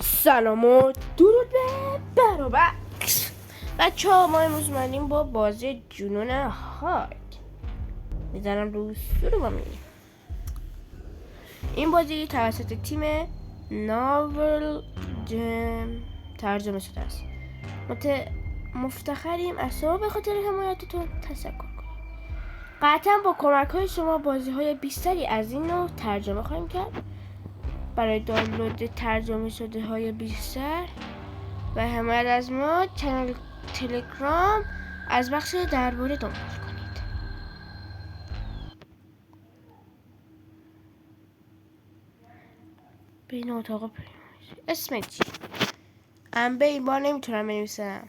سلام و درود به برابکس بچه ها. ما امروز اومدیم با بازی جنون هارد. میزنم رو سرو با این بازی توسط تیم ناول ترجمه شده است. مفتخریم از شما به خاطر حمایتتون تشکر کنیم. قطعا با کمک های شما بازی های بیشتری از این نوع ترجمه خواهیم کرد. برای دانلود ترجمه شده های بیشتر و حمایت از ما چنل تلگرام از بخش درباره دنبال کنید. به این اتاق اسم چی؟ به این بار نمیتونم بنویسم.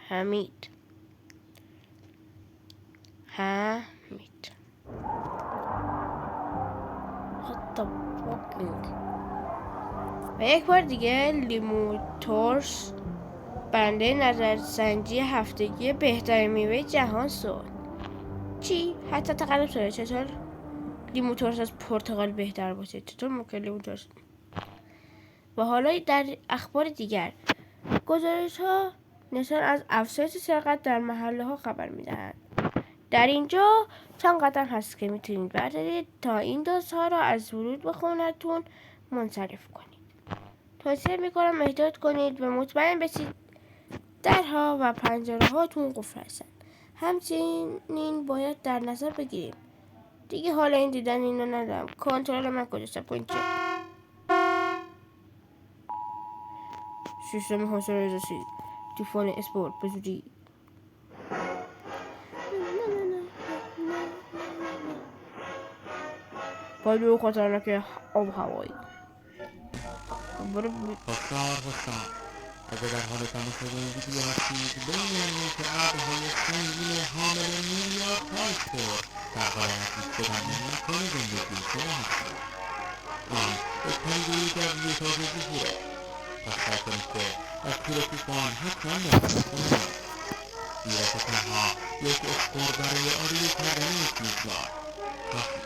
حمید. حتی واکنید. و یک بار دیگه لیموتورس بنده نظرسنجی هفتگی بهترین میوه جهان شد. چی؟ حتی تقلب شده. چطور لیموتورس از پرتقال بهتر باشه؟ چطور ممکن لیموتورس؟ و حالا در اخبار دیگر، گزارش ها نشان از افزایش سرقت در محله ها خبر میدهند. در اینجا چند قدم هست که میتونید بردارید تا این دزدها را از ورود به خونتون منصرف کنید. توصیه میکنم احتیاط کنید و مطمئن بشید درها و پنجره هاتون قفل هستند. همچنین باید در نظر بگیریم دیگه حالا این دیدن اینو ندارم. کنترل من کجاست؟ پوینت سیستم حوصله رسید. طوفان اسپورت به زودی. پایلو خطرناک آب هوایی. هشدار اگر در حال تماشای این ویدیو هستید بدانید که ابرهای سنگین حامل میلیاردها اسپور در حال نزدیک شدن به مکان زندگی شما هستید. این یک پدیدهای جوی تازه ظهوره. پس سعی کنید که از تیر طوفان حتما مراقبت کنید. زیرا که تنها یک اسپور برای آلوده کردن یک میزبان کافی.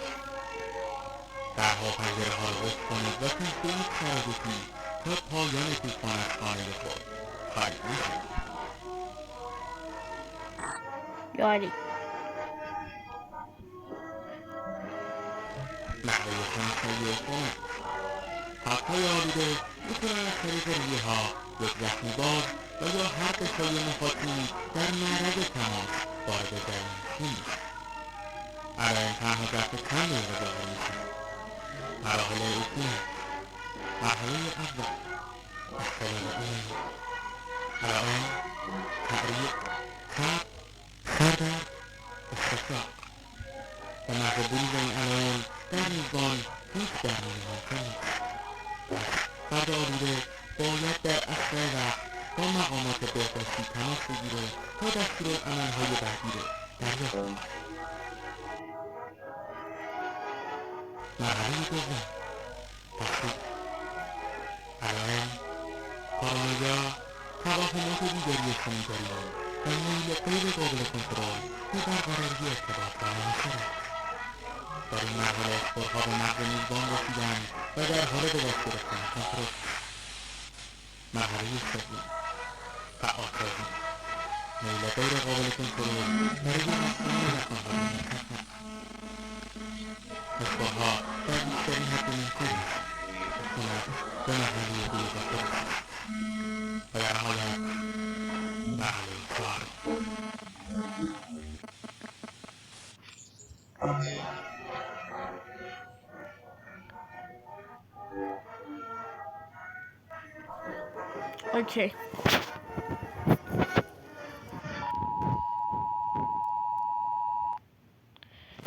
درها و پنجرهها را قفل کنید و تحت هیچ شرایطی تا پایان طوفان از خانه خود خارج نشوید. یاری نحوه شناسایی خنک خطهای آلوده میتونن از طریق ریهها، یک زخم باز و یا هر قشای مخاطی در معرض تماس وارد جریان خون میشن. علائم تنها ظرف چند دقیقه ظاهر میشن. مراحل عفونت: مرحله اول، اختلال عین، علائم: تعریق، تب، سردرد، استفراغ. و محو بروز این علائم در میزبان هیچ درمانی ممکن نیست. پس فرد آلوده باید در اسرع وقت با مقامات بهداشتی تماس بگیره تا دستورالعملهای بعدی رو دریافت کنه. مرحله دوم: تشخیص. علائم: پارانویا، توهمات دیگری شنیداری و میل غیر قابل کنترل به برقراری ارتباط با مناسبت. در این مرحله اسپورها به مغز میزبان رسیدن و در حال به دست گرفتن کنترل. مرحله سوم: فعالسازی. میل غیر قابل کنترل برای رفتن به مکانهای مشخص. اسپورها در بیشترین حد ممکن میتونند به مرحله بلوغ برسند و در نهایت مرحله چهارم. اوکی.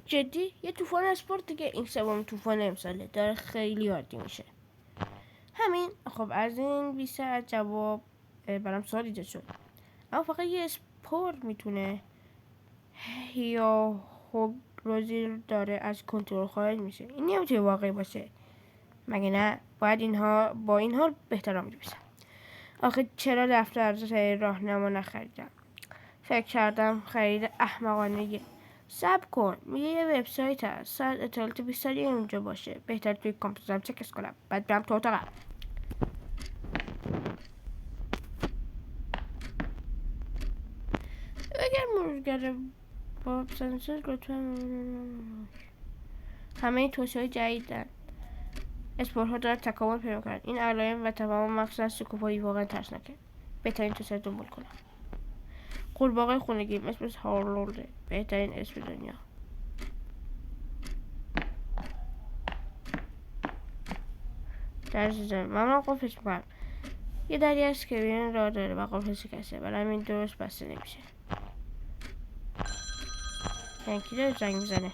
جدی یه طوفان اسپورت دیگه. این سوم طوفان امساله. داره خیلی عادی میشه. همین. خب از این بیشتر از جواب برام سوال ایجاد شد. اما فقط یه اسپور میتونه یا خب روزی داره از کنترل خارج میشه. این نمیتونه واقعی باشه مگه نه؟ باید اینها با این حال بهتر آموزش بشم. آخه چرا دفتر راهنما نخریدم؟ فکر کردم خرید احمقانه. صبر کن، میگه یه وبسایت هست، شاید اطلاعات بیشتری اونجا باشه. بهتر توی کامپیوترم چکش کنم بعد برم تو اتاقم. اگر مرورگر با سنسور لطفا همه این توصیه های جدیدن. اسپورها دارد تکامل پیدا می‌کند. این علائم و تمام مقصد از شکوفایی واقعا ترسناکه. بهترین توصیه دنبال کنم. قورباغه خونگی اسم هارولده، بهترین اسم دنیا. در زیزم ممنون قفلش میکنم. یه دری هست که بیرون راه داره و قفل شکسته، برای همین درست بسته نمیشه. یعنی کی داره زنگ میزنه؟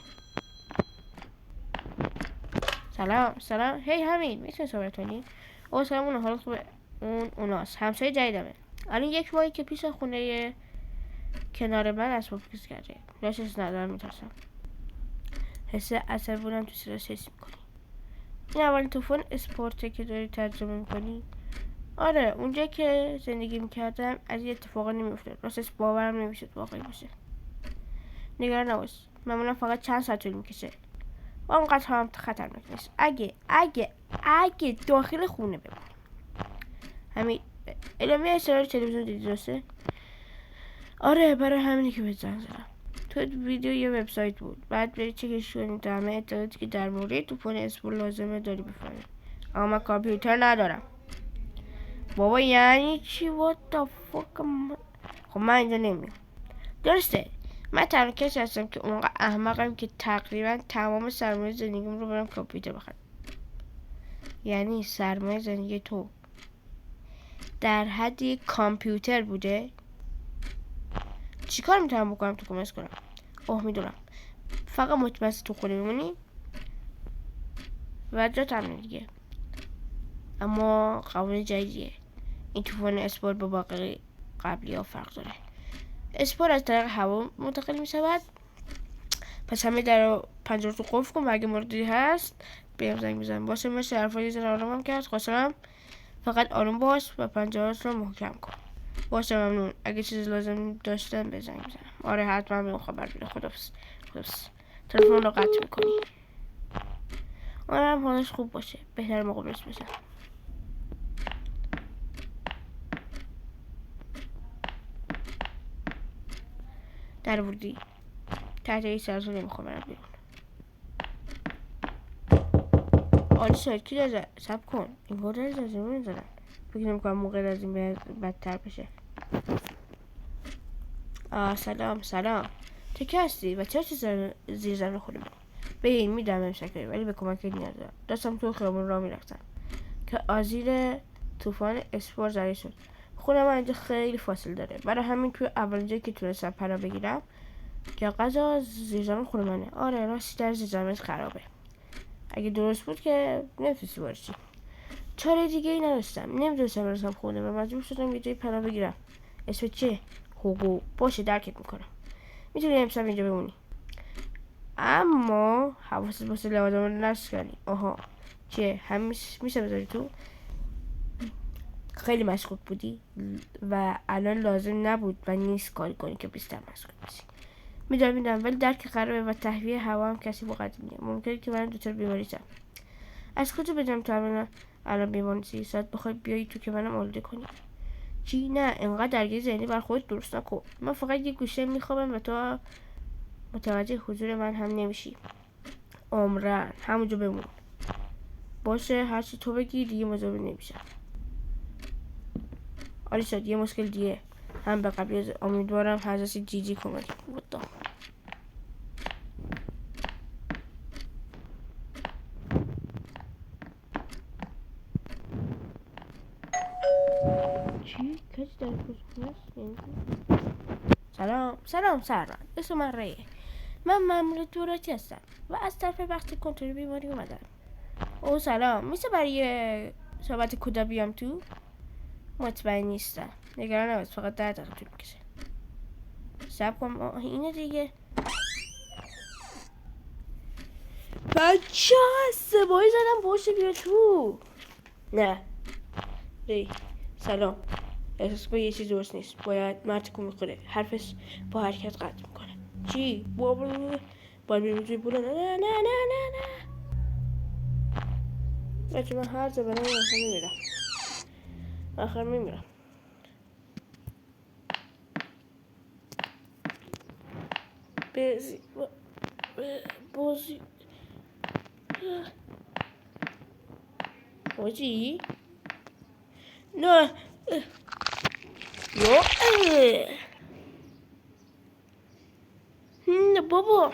سلام هی حمید، میتونی صحبت کنی؟ او سلام، اون حالت خوبه. اوناست همسایه جدیدمه. الان 1 ماهی که پیش خونه کنار من اسباب کس کرده. راستش ندارم، میترسم. حس اثر بودم تو صداش حس میکنی. این اولین طوفان اسپورته که داری ترجمه میکنی؟ آره، اونجا که زندگی میکردم از این اتفاقا نمیافتاد. راستش باورم نمیشد واقعی باشه. نگران نباش، معمولا فقط چند ساعت طول میکشه و اونقدر هم خطرناک نیست اگه داخل خونه بمونی. همین اعلامیه اشتراک تلویزیون دیدی درسته؟ آره، برای همینی که بهت زنگ زدم. تو ویدیو یه وبسایت بود، بعد بری چکش کنی تا همه اطلاعاتی که در مورد طوفان اسپور لازمه داری بفهمی. اما من کامپیوتر ندارم. بابا یعنی چی؟ what the fuck؟ خب من اینجا نمیام. درسته، من تنها کسی هستم که اونقدر احمقم که تقریبا تمام سرمایه زندگیم رو برم کامپیوتر بخرم. یعنی سرمایه زندگی تو در حد یک کامپیوتر بوده؟ چیکار میتونم بکنم تو کمک کنم؟ اوه میدونم، فقط مطمئن تو خونه بمونی و جا تمنه دیگه. اما قوانین جدیدیه. این طوفان اسپور با باقی قبلی ها فرق داره. اسپور از طریق هوا منتقل میشود. پس همه در پنجره رو قفل کن و اگه موردی هست بهم زنگ بزن. باشه، مثل حرفای زن آرامم کرد. خواستم فقط آروم باش و پنجرهات رو محکم کن. باشه، ممنون. اگه چیزی لازم داشتن به زنگ بزنم. آره حتما بهم خبر بده. خداحافظ. تلفن رو قطع میکنی. اونم حالش خوب باشه. بهتر موقع برس بزن. در وردی تحت این سرزو نمیخوام برم بیرون. آلی شاید کی داره؟ سب کن، این بار داره زنجمه میزنن. فکر نمیکنم موقع از این بدتر بشه. سلام تو کی هستی و چرا زیر زمین خودم؟ به این میدم امشکری، ولی به کمک نیاز دارم. دستم تو خیابون راه میرفتم که آزیر طوفان اسپور زده شد. خونه من اینجا خیلی فاصله داره، برای همین توی اولین جایی که تونستم پناه بگیرم که غذا زیر زمین خونه منه. آره، راستی در زیر زمین خرابه. اگه درست بود که نمیتونستی بارشی. چاره دیگه ای نداشتم، نمیدونستم برسم خونه و مجبور شدم یه جایی پناه بگیرم. اسم چه؟ هوگو. باشه، درکت میکنم. میتونی امشب اینجا بمونی، اما حواست باشه لوازم رو نشت کنی. آها، چیه؟ همیشه میشه بذاری تو؟ خیلی مشغول بودی و الان لازم نبود و نیست کاری کنی که بیشتر مشغول بشی. میدونم، ولی درک خرابه و تهویه هوا هم کسی با قدیمیه. ممکنه که من دوچار بیماری شم. از کجا بدونم تو الان بیماری چی؟ شاید بخوای بیایی تو که منم آلوده کنی. چی؟ نه، انقدر درگیر ذهنی بر خودت درست نکن. من فقط یه گوشه میخوابم و تو متوجه حضور من هم نمیشی. عمرن همونجا بمون. باشه، هرچی تو بگی دیگه مزاحم نمیشم. آره شد، یه مشکل دیگه هم به قبلی از امیدوارم حضرت جیجی کمک بود. چی؟ کسی در کجا هست؟ سلام سرمن، اسم من ریه. من مأمور دوراتی هستم و از طرف بخش کنترل بیماری اومدم. او سلام، میشه برای صحبت کدا بیام تو؟ مطمئن نیستم. نگران نباش، فقط 10 دقیقه طول میکشه. صبر کن، اینه دیگه. بچه سبایی زدم باشه بیا تو. نه ری، سلام. احساس کنم یه چیز درست نیست. باید مرتکو میخوره. حرفش با حرکت قطع میکنه. چی؟ باید بمیجوی بولا. نه بچه من هر زبانه میرم. آخر میمیرم. بازی بازی نه نه بابا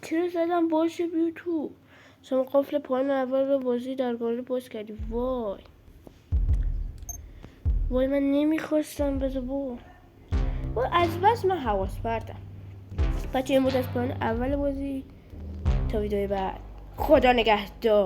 چرا زدم باشه بیو تو. شما قفل پایان اول رو بازی در گاله باز کردی. وای من نمیخواستم بذار بابا از بس من حواس پرتم. بچه این بود از پایان اول بازی. تا ویدیوی بعد خدا نگهدار.